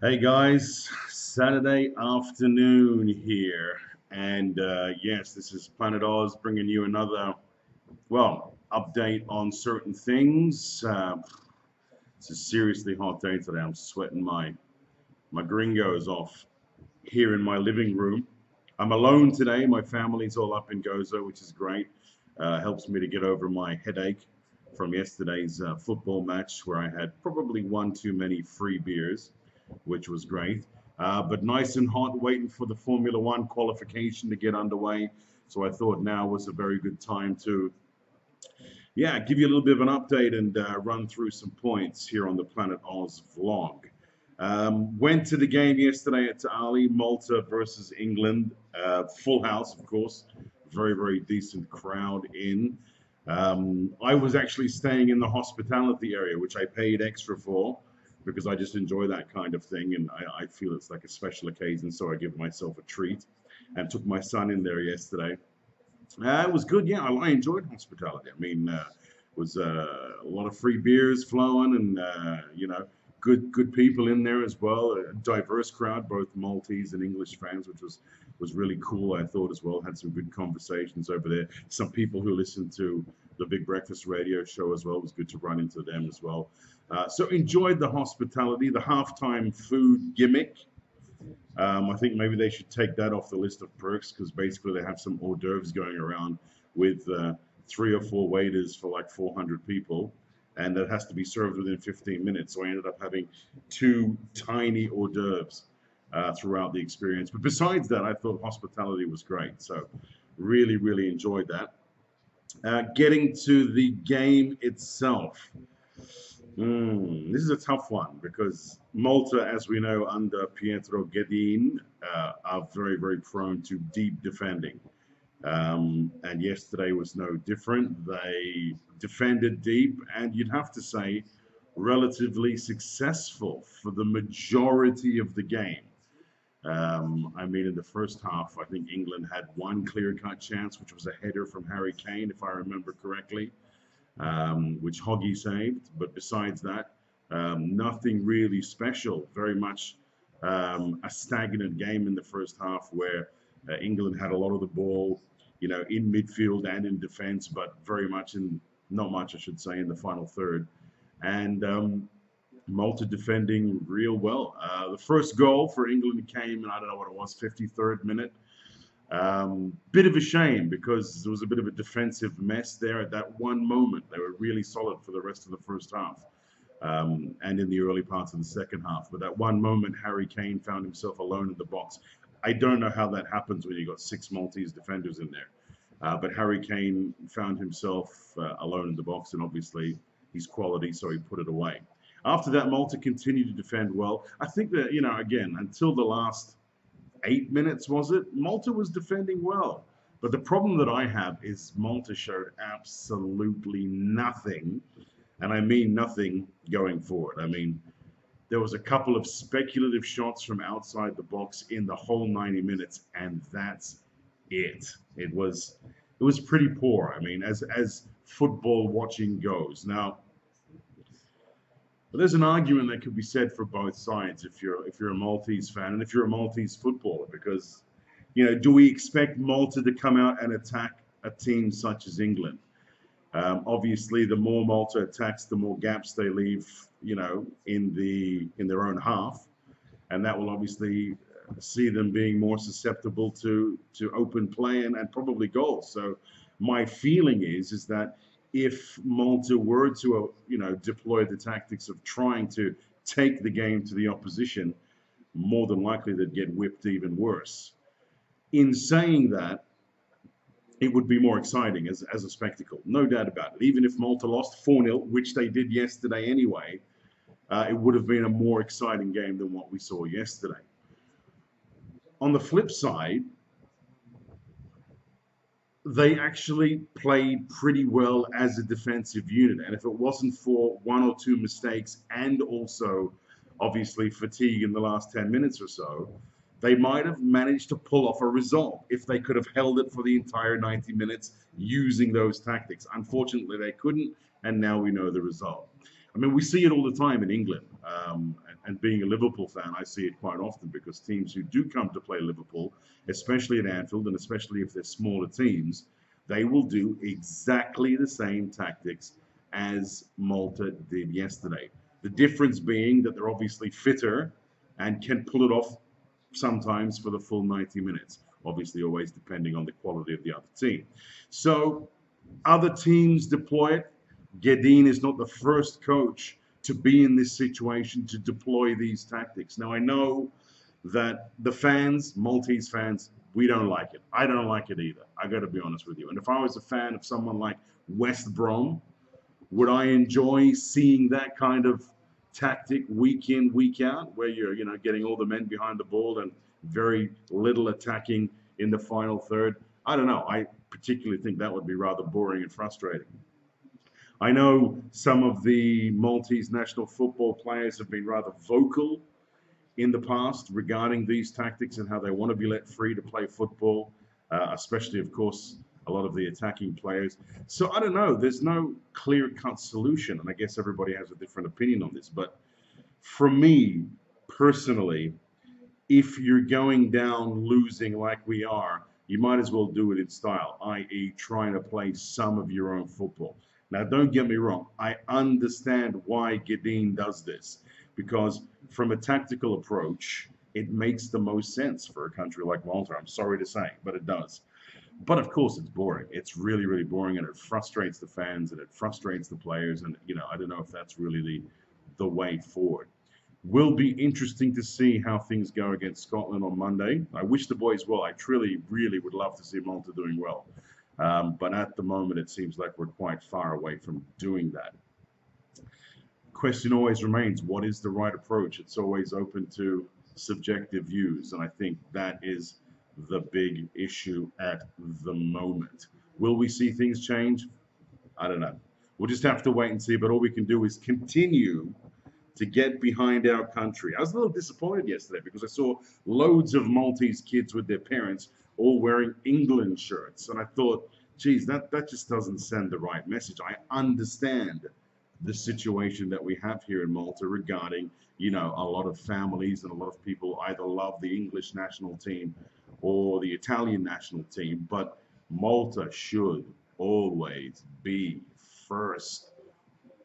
Hey guys, Saturday afternoon here, and yes, this is Planet Oz bringing you another, update on certain things. It's a seriously hot day today. I'm sweating my gringos off here in my living room. I'm alone today. My family's all up in Gozo, which is great. Helps me to get over my headache from yesterday's football match where I had probably one too many free beers, which was great. But nice and hot, waiting for the Formula One qualification to get underway. So I thought now was a very good time to, give you a little bit of an update and run through some points here on the Planet Oz vlog. Went to the game yesterday at Ali, Malta versus England. Full house, of course. Very, very decent crowd in. I was actually staying in the hospitality area, which I paid extra for because I just enjoy that kind of thing. And I feel it's like a special occasion, so I give myself a treat and took my son in there yesterday. It was good, yeah. I enjoyed hospitality. I mean, it was a lot of free beers flowing, and good people in there as well. A diverse crowd, both Maltese and English fans, which was really cool. I thought as well. Had some good conversations over there. Some people who listened to the Big Breakfast Radio show as well. It was good to run into them as well. So enjoyed the hospitality, the halftime food gimmick. I think maybe they should take that off the list of perks because basically they have some hors d'oeuvres going around with three or four waiters for like 400 people, and that has to be served within 15 minutes. So I ended up having two tiny hors d'oeuvres throughout the experience. But besides that, I thought hospitality was great. So really, really enjoyed that. Getting to the game itself. This is a tough one because Malta, as we know, under Pietro Gedin, are very, very prone to deep defending. And yesterday was no different. They defended deep, and you'd have to say, relatively successful for the majority of the game. I mean, in the first half, I think England had one clear-cut chance, which was a header from Harry Kane, if I remember correctly, which Hoggy saved. But besides that, nothing really special. Very much a stagnant game in the first half where England had a lot of the ball, in midfield and in defence, but very much not much, I should say, in the final third. And Malta defending real well. The first goal for England came, and I don't know what it was, 53rd minute. Bit of a shame because there was a bit of a defensive mess there at that one moment. They were really solid for the rest of the first half and in the early parts of the second half. But at one moment, Harry Kane found himself alone in the box. I don't know how that happens when you've got six Maltese defenders in there. But Harry Kane found himself alone in the box, and obviously he's quality, so he put it away. After that, Malta continued to defend well. I think that, again, until the last 8 minutes, was it? Malta was defending well. But the problem that I have is Malta showed absolutely nothing, and I mean nothing going forward. I mean, there was a couple of speculative shots from outside the box in the whole 90 minutes, and that's it. It was pretty poor. I mean, as football watching goes. Now, but there's an argument that could be said for both sides if you're a Maltese fan and if you're a Maltese footballer, because do we expect Malta to come out and attack a team such as England? Obviously, the more Malta attacks, the more gaps they leave, in their own half, and that will obviously see them being more susceptible to open play and probably goals. So my feeling is that if Malta were to deploy the tactics of trying to take the game to the opposition, more than likely they'd get whipped even worse. In saying that, it would be more exciting as a spectacle, no doubt about it. Even if Malta lost 4-0, which they did yesterday anyway, it would have been a more exciting game than what we saw yesterday. On the flip side, they actually played pretty well as a defensive unit. And if it wasn't for one or two mistakes and also obviously fatigue in the last 10 minutes or so, they might have managed to pull off a result if they could have held it for the entire 90 minutes using those tactics. Unfortunately, they couldn't, and now we know the result. I mean, we see it all the time in England, and being a Liverpool fan, I see it quite often because teams who do come to play Liverpool, especially at Anfield, and especially if they're smaller teams, they will do exactly the same tactics as Malta did yesterday. The difference being that they're obviously fitter and can pull it off sometimes for the full 90 minutes. Obviously, always depending on the quality of the other team. So other teams deploy it. Gedin is not the first coach to be in this situation to deploy these tactics. Now, I know that the fans, Maltese fans, we don't like it. I don't like it either. I got to be honest with you. And if I was a fan of someone like West Brom, would I enjoy seeing that kind of tactic week in, week out, where you're, getting all the men behind the ball and very little attacking in the final third? I don't know. I particularly think that would be rather boring and frustrating. I know some of the Maltese national football players have been rather vocal in the past regarding these tactics and how they want to be let free to play football, especially, of course, a lot of the attacking players. So I don't know. There's no clear-cut solution, and I guess everybody has a different opinion on this. But for me, personally, if you're going down losing like we are, you might as well do it in style, i.e. trying to play some of your own football. Now, don't get me wrong. I understand why Gedin does this, because from a tactical approach, it makes the most sense for a country like Malta. I'm sorry to say, but it does. But of course, it's boring. It's really, really boring, and it frustrates the fans and it frustrates the players. And I don't know if that's really the way forward. Will be interesting to see how things go against Scotland on Monday. I wish the boys well. I truly, really would love to see Malta doing well. But at the moment, it seems like we're quite far away from doing that. Question always remains, what is the right approach? It's always open to subjective views, and I think that is the big issue at the moment. Will we see things change? I don't know. We'll just have to wait and see, but all we can do is continue to get behind our country. I was a little disappointed yesterday because I saw loads of Maltese kids with their parents all wearing England shirts, and I thought, geez, that just doesn't send the right message. I understand the situation that we have here in Malta regarding, a lot of families and a lot of people either love the English national team or the Italian national team, but Malta should always be first.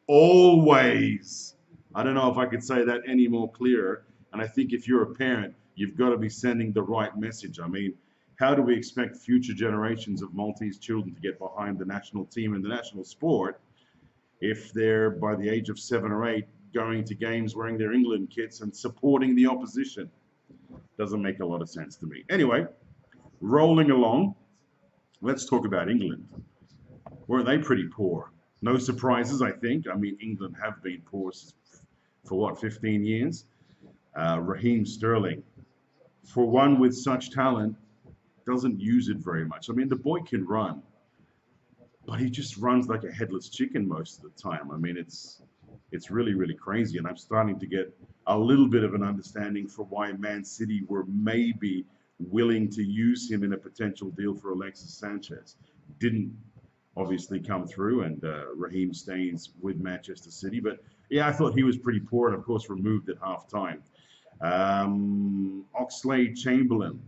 Always. I don't know if I could say that any more clearer. And I think if you're a parent, you've got to be sending the right message. I mean, how do we expect future generations of Maltese children to get behind the national team and the national sport if they're, by the age of 7 or 8, going to games wearing their England kits and supporting the opposition? Doesn't make a lot of sense to me. Anyway, rolling along, let's talk about England. Weren't they pretty poor? No surprises, I think. I mean, England have been poor for 15 years? Raheem Sterling, for one with such talent, doesn't use it very much. I mean, the boy can run, but he just runs like a headless chicken most of the time. I mean, it's really, really crazy, and I'm starting to get a little bit of an understanding for why Man City were maybe willing to use him in a potential deal for Alexis Sanchez. Didn't obviously come through, and Raheem stays with Manchester City. But yeah, I thought he was pretty poor, and of course removed at halftime. Oxlade-Chamberlain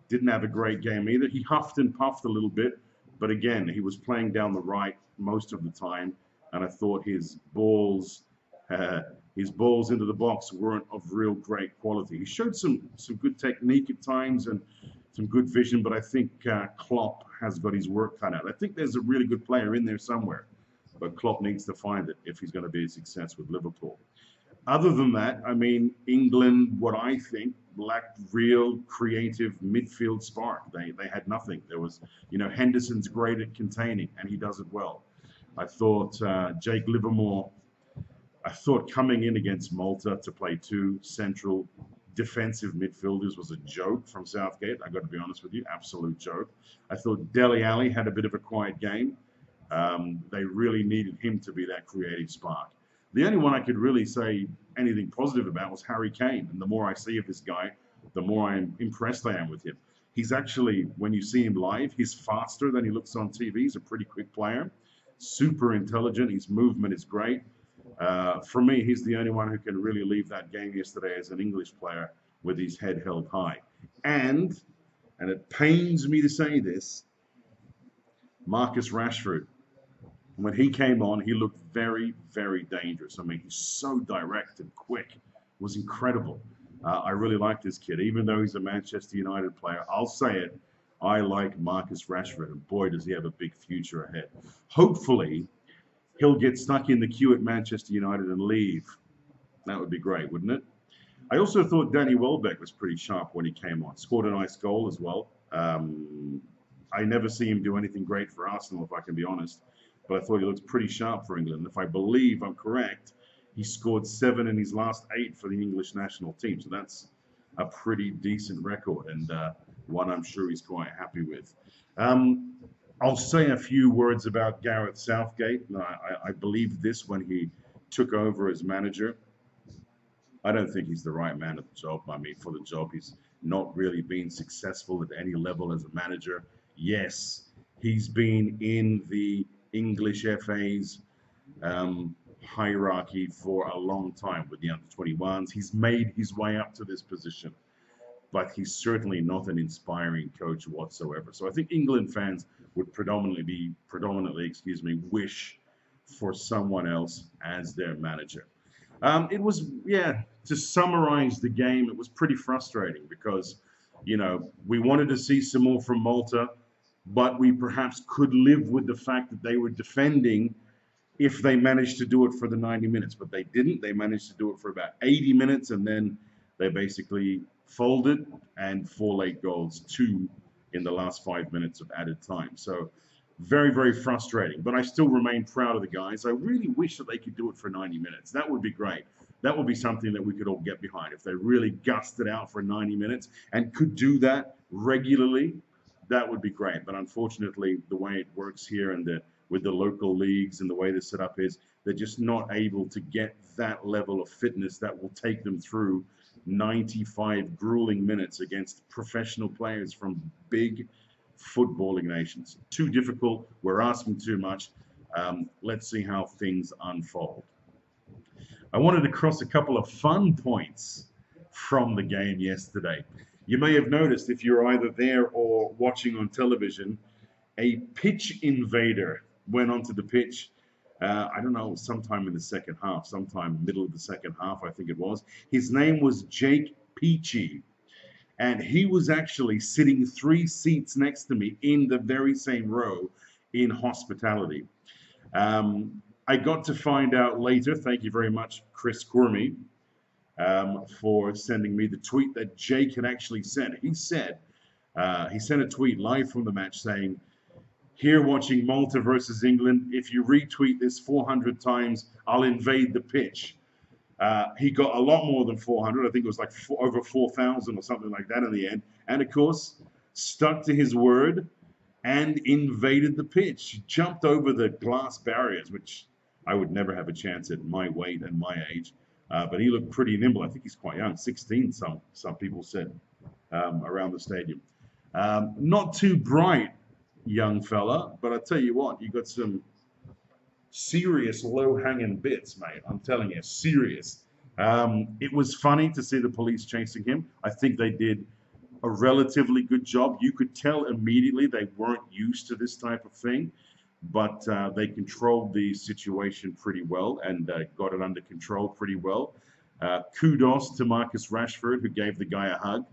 didn't have a great game either. He huffed and puffed a little bit, but again, he was playing down the right most of the time, and I thought his balls into the box weren't of real great quality. He showed some good technique at times and some good vision, but I think Klopp has got his work cut out. I think there's a really good player in there somewhere, but Klopp needs to find it if he's going to be a success with Liverpool. Other than that, I mean, England, what I think, lacked real creative midfield spark. They had nothing. There was, Henderson's great at containing, and he does it well. I thought Jake Livermore, coming in against Malta to play two central defensive midfielders was a joke from Southgate. I got to be honest with you, absolute joke. I thought Dele Alli had a bit of a quiet game. They really needed him to be that creative spark. The only one I could really say anything positive about was Harry Kane. And the more I see of this guy, the more I'm impressed I am with him. He's actually, when you see him live, he's faster than he looks on TV. He's a pretty quick player, super intelligent. His movement is great. For me, he's the only one who can really leave that game yesterday as an English player with his head held high. And, and it pains me to say this, Marcus Rashford, when he came on, he looked very, very dangerous. I mean, he's so direct and quick. It was incredible. I really like this kid, even though he's a Manchester United player. I'll say it. I like Marcus Rashford, and boy, does he have a big future ahead. Hopefully, he'll get stuck in the queue at Manchester United and leave. That would be great, wouldn't it? I also thought Danny Welbeck was pretty sharp when he came on. Scored a nice goal as well. I never see him do anything great for Arsenal, if I can be honest. But I thought he looked pretty sharp for England. If I believe I'm correct, he scored 7 in his last 8 for the English national team. So that's a pretty decent record, and one I'm sure he's quite happy with. Um, I'll say a few words about Gareth Southgate. I believed this when he took over as manager. I don't think he's the right man at the job. I mean, for the job, he's not really been successful at any level as a manager. Yes, he's been in the English FA's hierarchy for a long time with the under 21s. He's made his way up to this position, but he's certainly not an inspiring coach whatsoever. So I think England fans would predominantly, wish for someone else as their manager. It was, yeah, to summarize the game, it was pretty frustrating because, we wanted to see some more from Malta, but we perhaps could live with the fact that they were defending if they managed to do it for the 90 minutes, but they didn't. They managed to do it for about 80 minutes, and then they basically folded, and 4 late goals, 2 in the last 5 minutes of added time. So very, very frustrating, but I still remain proud of the guys. I really wish that they could do it for 90 minutes. That would be great. That would be something that we could all get behind. If they really gusted out for 90 minutes and could do that regularly, that would be great. But unfortunately, the way it works here and with the local leagues and the way they're set up is they're just not able to get that level of fitness that will take them through 95 grueling minutes against professional players from big footballing nations. Too difficult. We're asking too much. Let's see how things unfold. I wanted to cross a couple of fun points from the game yesterday. You may have noticed, if you're either there or watching on television, a pitch invader went onto the pitch. I don't know, sometime in the second half, sometime middle of the second half, I think it was. His name was Jake Peachy, and he was actually sitting 3 seats next to me in the very same row in hospitality. I got to find out later, thank you very much, Chris Cormie, for sending me the tweet that Jake had actually sent. He said, he sent a tweet live from the match saying, "Here watching Malta versus England, if you retweet this 400 times, I'll invade the pitch." He got a lot more than 400. I think it was like over 4,000 or something like that in the end. And of course, stuck to his word and invaded the pitch. Jumped over the glass barriers, which I would never have a chance at my weight and my age. But he looked pretty nimble. I think he's quite young, 16, some people said, around the stadium. Not too bright, young fella, but I tell you what, you got some serious low-hanging bits, mate. I'm telling you, serious. It was funny to see the police chasing him. I think they did a relatively good job. You could tell immediately they weren't used to this type of thing, but they controlled the situation pretty well and got it under control pretty well. Kudos to Marcus Rashford, who gave the guy a hug.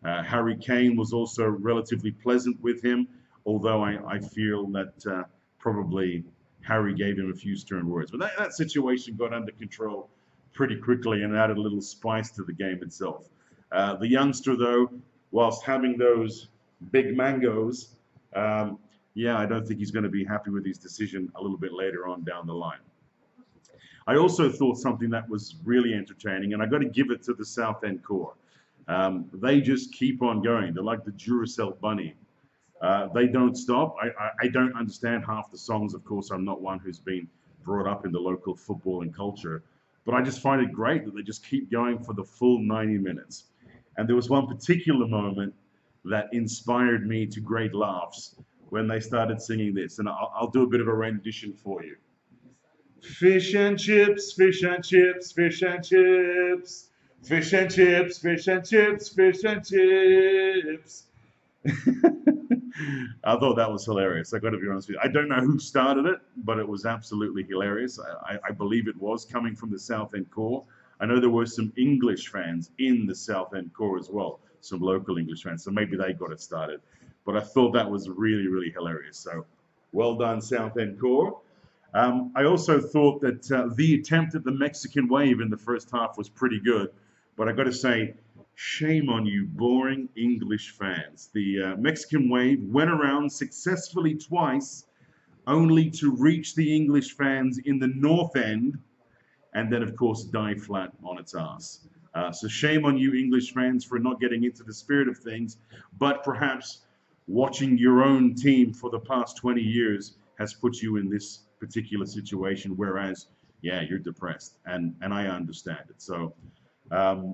Harry Kane was also relatively pleasant with him, although I feel that probably Harry gave him a few stern words. But that situation got under control pretty quickly and added a little spice to the game itself. The youngster, though, whilst having those big mangoes, I don't think he's going to be happy with his decision a little bit later on down the line. I also thought something that was really entertaining, and I got to give it to the Southend core. They just keep on going. They're like the Duracell bunny. They don't stop. I don't understand half the songs. Of course, I'm not one who's been brought up in the local football and culture, but I just find it great that they just keep going for the full 90 minutes. And there was one particular moment that inspired me to great laughs when they started singing this, and I'll do a bit of a rendition for you. Fish and chips, fish and chips, fish and chips, fish and chips, fish and chips, fish and chips. I thought that was hilarious. I got to be honest with you. I don't know who started it, but it was absolutely hilarious. I believe it was coming from the South End core. I know there were some English fans in the South End core as well, some local English fans, so maybe they got it started. But I thought that was really, really hilarious. So well done, South End core. I also thought that the attempt at the Mexican wave in the first half was pretty good, but I got to say, shame on you, boring English fans. The Mexican wave went around successfully twice, only to reach the English fans in the North End, and then, of course, die flat on its ass. So shame on you, English fans, for not getting into the spirit of things, but perhaps watching your own team for the past 20 years has put you in this particular situation, whereas, yeah, you're depressed, and I understand it. So um,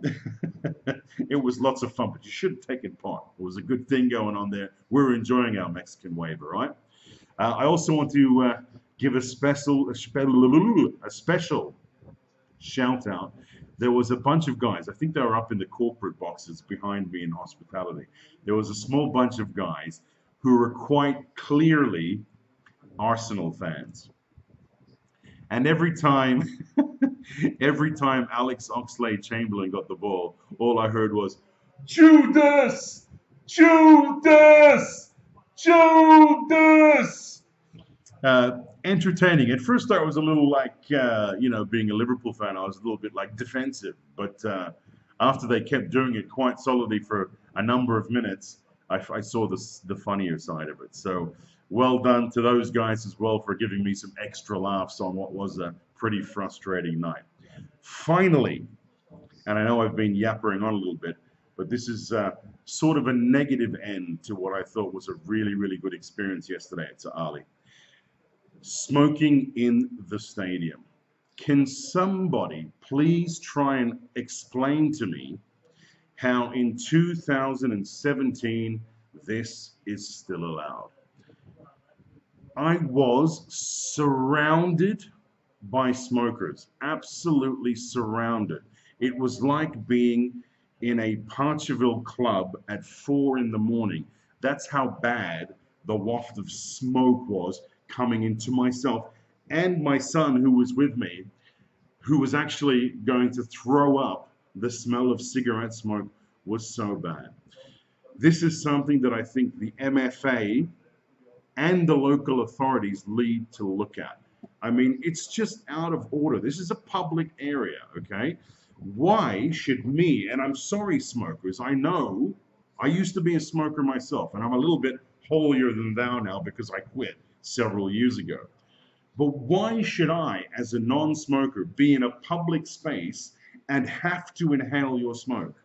it was lots of fun, but you should have taken part. It was a good thing going on there. We're enjoying our Mexican wave, all right? I also want to give a special shout out. There was a bunch of guys, I think they were up in the corporate boxes behind me in hospitality. There was a small bunch of guys who were quite clearly Arsenal fans. And every time Alex Oxlade-Chamberlain got the ball, all I heard was, Judas! Judas! Judas! Entertaining. At first, I was a little like, being a Liverpool fan, I was a little bit like defensive. But after they kept doing it quite solidly for a number of minutes, I saw the funnier side of it. So well done to those guys as well for giving me some extra laughs on what was a pretty frustrating night. Finally, and I know I've been yappering on a little bit, but this is sort of a negative end to what I thought was a really, really good experience yesterday at Ali. Smoking in the stadium. Can somebody please try and explain to me how in 2017 this is still allowed? I was surrounded by smokers, absolutely surrounded. It was like being in a Parcherville club at 4 in the morning. That's how bad the waft of smoke was coming into myself and my son, who was with me, who was actually going to throw up. The smell of cigarette smoke was so bad. This is something that I think the MFA and the local authorities need to look at. I mean, it's just out of order. This is a public area, okay? Why should me, and I'm sorry, smokers, I know I used to be a smoker myself, and I'm a little bit holier than thou now because I quit several years ago. But why should I, as a non-smoker, be in a public space and have to inhale your smoke?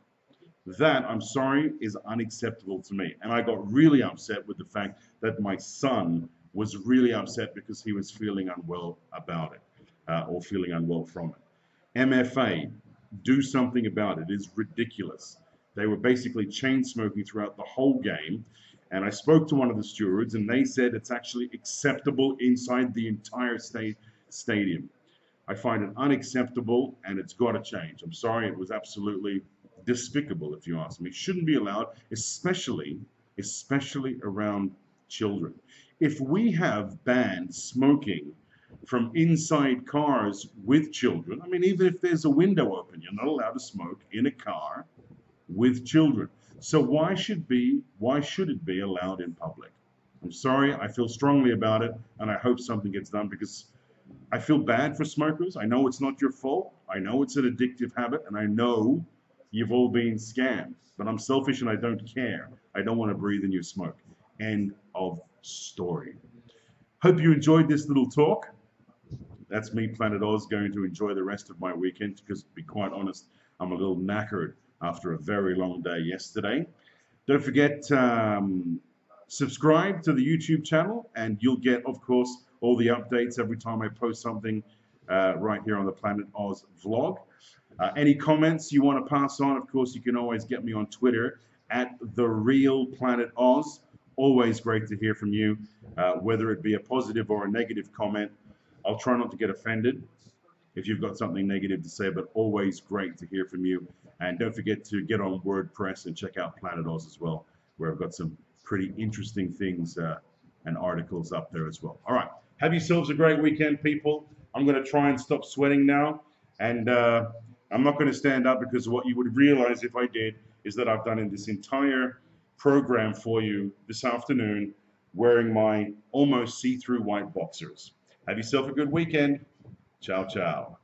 That, I'm sorry, is unacceptable to me. And I got really upset with the fact that my son was really upset because he was feeling unwell about it, or feeling unwell from it. MFA, do something about it. It is ridiculous. They were basically chain smoking throughout the whole game. And I spoke to one of the stewards, and they said it's actually acceptable inside the entire stadium. I find it unacceptable, and it's got to change. I'm sorry, it was absolutely despicable, if you ask me. It shouldn't be allowed, especially around children. If we have banned smoking from inside cars with children, I mean, even if there's a window open, you're not allowed to smoke in a car with children. So why should it be allowed in public? I'm sorry, I feel strongly about it, and I hope something gets done because I feel bad for smokers. I know it's not your fault. I know it's an addictive habit, and I know you've all been scammed. But I'm selfish and I don't care. I don't want to breathe in your smoke. End of story. Hope you enjoyed this little talk. That's me, Planet Oz, going to enjoy the rest of my weekend because, to be quite honest, I'm a little knackered after a very long day yesterday. Don't forget, subscribe to the YouTube channel, and you'll get, of course, all the updates every time I post something right here on the Planet Oz vlog. Any comments you want to pass on, of course, you can always get me on Twitter at @TheRealPlanetOz. Always great to hear from you, whether it be a positive or a negative comment. I'll try not to get offended if you've got something negative to say, but always great to hear from you. And don't forget to get on WordPress and check out Planet Oz as well, where I've got some pretty interesting things and articles up there as well. All right. Have yourselves a great weekend, people. I'm going to try and stop sweating now. And I'm not going to stand up because what you would realize if I did is that I've done in this entire program for you this afternoon wearing my almost see-through white boxers. Have yourself a good weekend. Ciao, ciao.